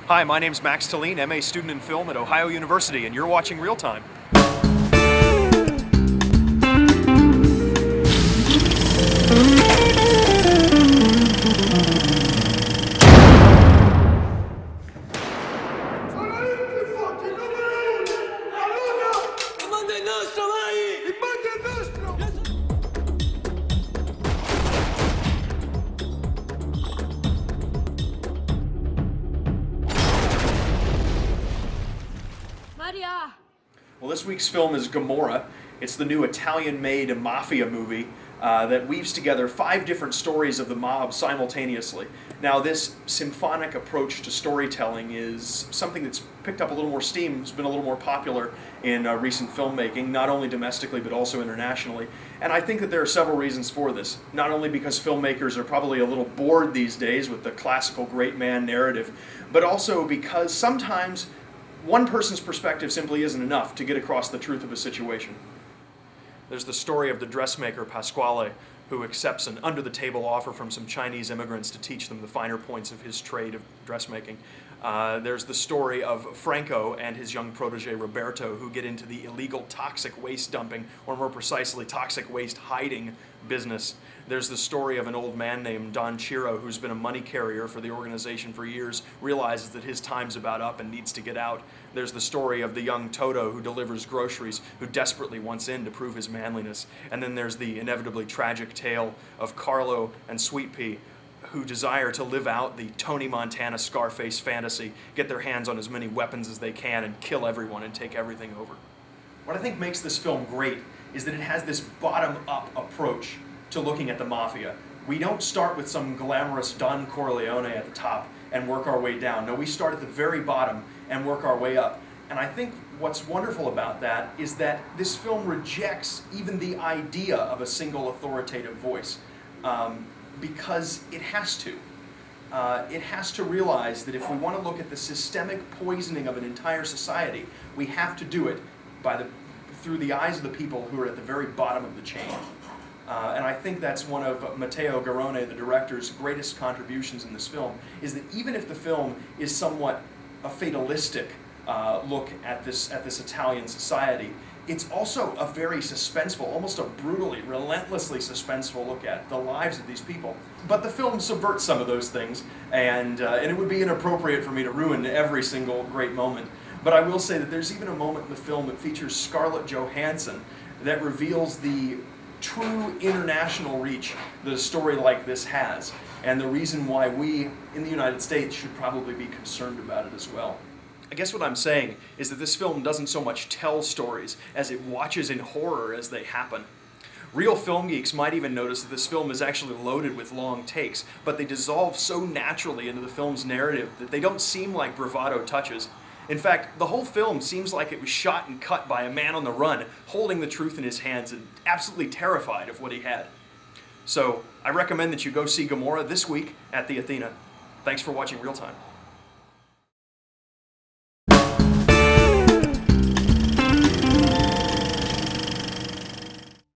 Hi, my name's Max Talene, MA student in film at Ohio University, and you're watching Real Time. Well, this week's film is Gomorrah. It's the new Italian-made mafia movie that weaves together 5 different stories of the mob simultaneously. Now, this symphonic approach to storytelling is something that's picked up a little more steam, has been a little more popular in recent filmmaking, not only domestically but also internationally. And I think that there are several reasons for this. Not only because filmmakers are probably a little bored these days with the classical great man narrative, but also because sometimes one person's perspective simply isn't enough to get across the truth of a situation. There's the story of the dressmaker Pasquale, who accepts an under-the-table offer from some Chinese immigrants to teach them the finer points of his trade of dressmaking. There's the story of Franco and his young protege Roberto, who get into the illegal toxic waste dumping, or more precisely, toxic waste hiding business. There's the story of an old man named Don Chiro, who's been a money carrier for the organization for years, realizes that his time's about up and needs to get out. There's the story of the young Toto, who delivers groceries, who desperately wants in to prove his manliness. And then there's the inevitably tragic tale of Carlo and Sweet Pea, who desire to live out the Tony Montana Scarface fantasy, get their hands on as many weapons as they can and kill everyone and take everything over. What I think makes this film great is that it has this bottom-up approach to looking at the mafia. We don't start with some glamorous Don Corleone at the top and work our way down. No, we start at the very bottom and work our way up. And I think what's wonderful about that is that this film rejects even the idea of a single authoritative voice, because it has to. It has to realize that if we want to look at the systemic poisoning of an entire society, we have to do it through the eyes of the people who are at the very bottom of the chain. And I think that's one of Matteo Garrone, the director's greatest contributions in this film, is that even if the film is somewhat a fatalistic look at this Italian society, it's also a very suspenseful, almost a brutally, relentlessly suspenseful look at the lives of these people. But the film subverts some of those things, and it would be inappropriate for me to ruin every single great moment. But I will say that there's even a moment in the film that features Scarlett Johansson that reveals the true international reach that a story like this has, and the reason why we in the United States should probably be concerned about it as well. I guess what I'm saying is that this film doesn't so much tell stories as it watches in horror as they happen. Real film geeks might even notice that this film is actually loaded with long takes, but they dissolve so naturally into the film's narrative that they don't seem like bravado touches. In fact, the whole film seems like it was shot and cut by a man on the run, holding the truth in his hands and absolutely terrified of what he had. So, I recommend that you go see Gomorrah this week at the Athena. Thanks for watching Real Time.